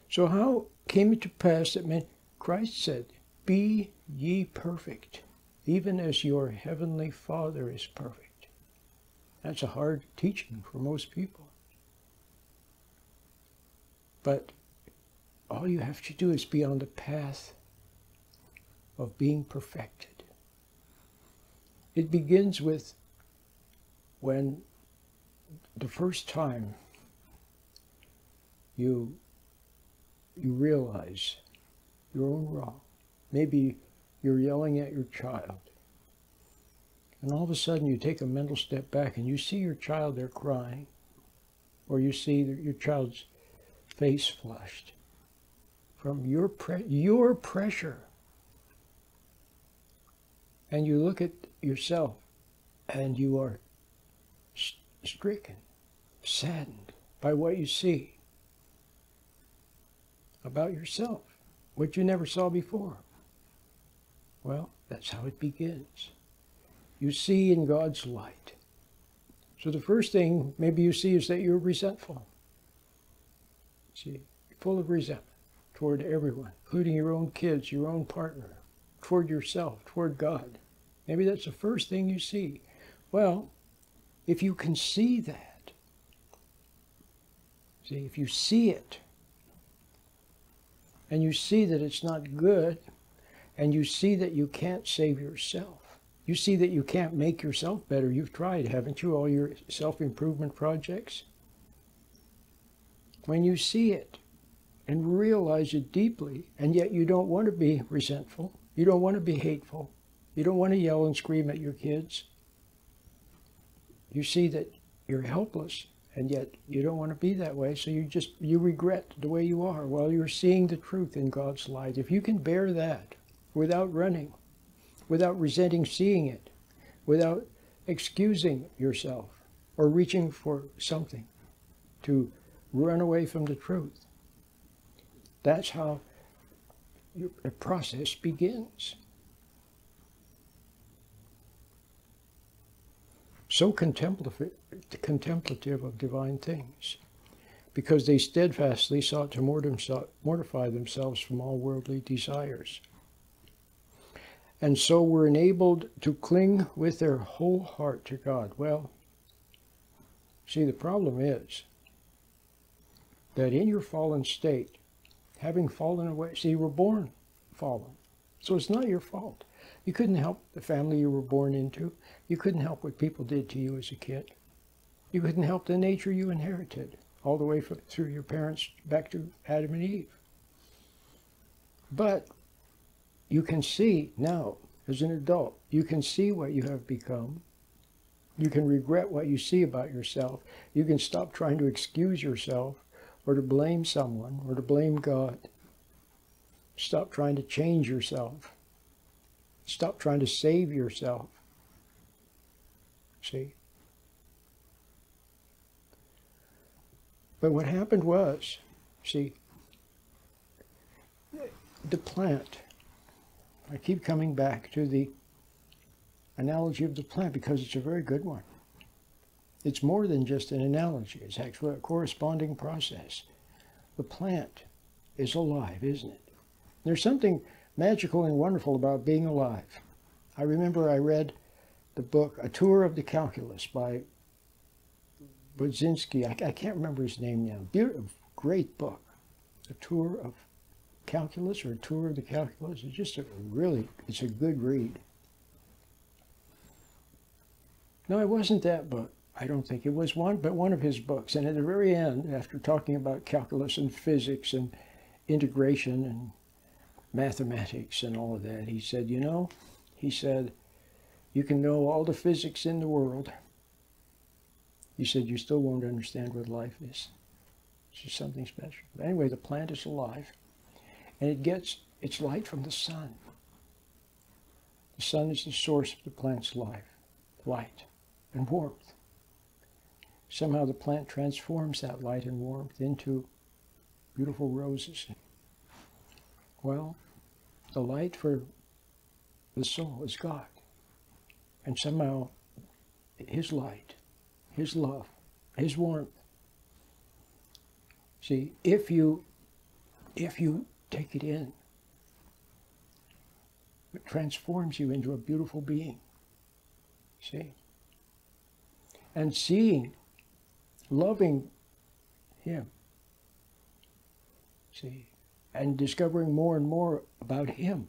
So how came it to pass that Christ said, "Be ye perfect, even as your heavenly Father is perfect"? That's a hard teaching for most people. But all you have to do is be on the path of being perfected. It begins with when the first time you realize your own wrong. Maybe you're yelling at your child, and all of a sudden you take a mental step back and you see your child there crying, or you see your child's face flushed from your pressure. And you look at yourself and you are stricken, saddened by what you see about yourself, what you never saw before. Well, that's how it begins. You see in God's light. So the first thing maybe you see is that you're resentful. See, you're full of resentment toward everyone, including your own kids, your own partner, toward yourself, toward God. Maybe that's the first thing you see. Well, if you can see that, see, if you see it, and you see that it's not good, and you see that you can't save yourself, you see that you can't make yourself better. You've tried, haven't you, all your self-improvement projects? When you see it and realize it deeply, and yet you don't want to be resentful, you don't want to be hateful, you don't want to yell and scream at your kids, you see that you're helpless, and yet you don't want to be that way, so you regret the way you are while you're seeing the truth in God's light. If you can bear that without running, without resenting seeing it, without excusing yourself or reaching for something to run away from the truth, that's how the process begins. So contemplative of divine things, because they steadfastly sought to mortify themselves from all worldly desires, and so were enabled to cling with their whole heart to God. Well, see, the problem is that in your fallen state, having fallen away, see, you were born fallen, so it's not your fault. You couldn't help the family you were born into. You couldn't help what people did to you as a kid. You couldn't help the nature you inherited, all the way through your parents back to Adam and Eve. But you can see now, as an adult, you can see what you have become. You can regret what you see about yourself. You can stop trying to excuse yourself or to blame someone or to blame God. Stop trying to change yourself. Stop trying to save yourself. See? But what happened was, see, the plant, I keep coming back to the analogy of the plant because it's a very good one. It's more than just an analogy. It's actually a corresponding process. The plant is alive, isn't it? There's something magical and wonderful about being alive. I remember I read the book, A Tour of the Calculus by Budzinski. I can't remember his name now. Beautiful, great book. A Tour of Calculus, or A Tour of the Calculus. It's just it's a good read. No, it wasn't that book. I don't think it was one of his books. And at the very end, after talking about calculus and physics and integration and mathematics and all of that, he said, you can know all the physics in the world. He said, you still won't understand what life is. It's just something special. But anyway, the plant is alive, and it gets its light from the sun. The sun is the source of the plant's life, light and warmth. Somehow the plant transforms that light and warmth into beautiful roses. Well, the light for the soul is God. And somehow His light, His love, His warmth. See, if you if you take it in. It transforms you into a beautiful being. See? And seeing, loving him. See? And discovering more and more about him.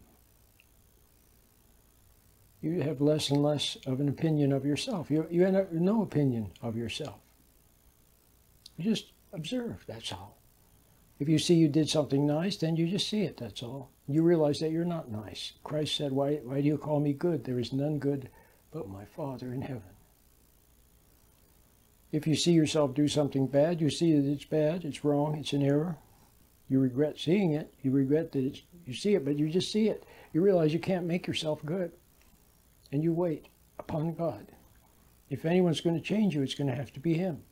You have less and less of an opinion of yourself. You have no opinion of yourself. You just observe, that's all. If you see you did something nice, then you just see it, that's all. You realize that you're not nice. Christ said, why do you call me good? There is none good but my Father in heaven. If you see yourself do something bad, you see that it's bad, it's wrong, it's an error. You regret seeing it. You regret that you see it, but you just see it. You realize you can't make yourself good. And you wait upon God. If anyone's going to change you, it's going to have to be him.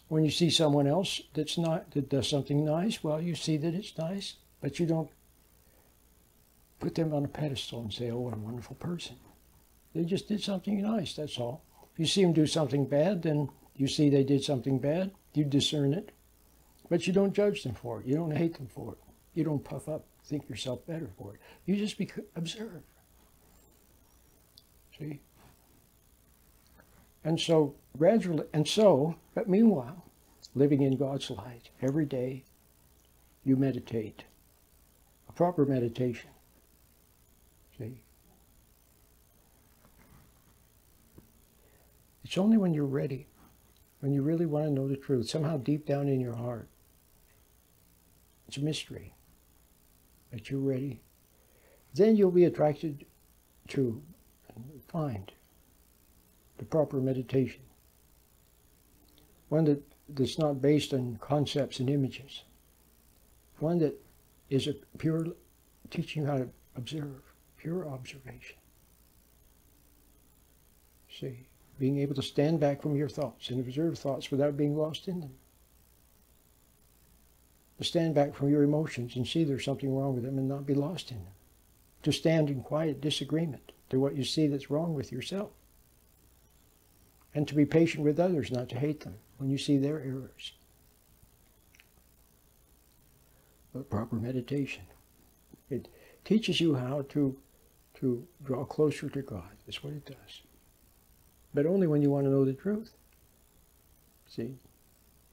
When you see someone else that does something nice, well, you see that it's nice, but you don't put them on a pedestal and say, oh, what a wonderful person. They just did something nice, that's all. If you see them do something bad, then you see they did something bad, you discern it, but you don't judge them for it. You don't hate them for it. You don't puff up, think yourself better for it. You just observe. See? And so, gradually, but meanwhile, living in God's light, every day you meditate. A proper meditation. See? It's only when you're ready, when you really want to know the truth, somehow deep down in your heart. It's a mystery that you're ready. Then you'll be attracted to and find the proper meditation. One that's not based on concepts and images. One that is a pure teaching you how to observe, pure observation. See, being able to stand back from your thoughts and observe thoughts without being lost in them. To stand back from your emotions and see there's something wrong with them and not be lost in them. To stand in quiet disagreement to what you see that's wrong with yourself. And to be patient with others, not to hate them when you see their errors. But proper meditation. It teaches you how to draw closer to God. That's what it does. But only when you want to know the truth. See?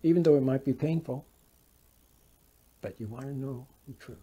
Even though it might be painful, but you want to know the truth.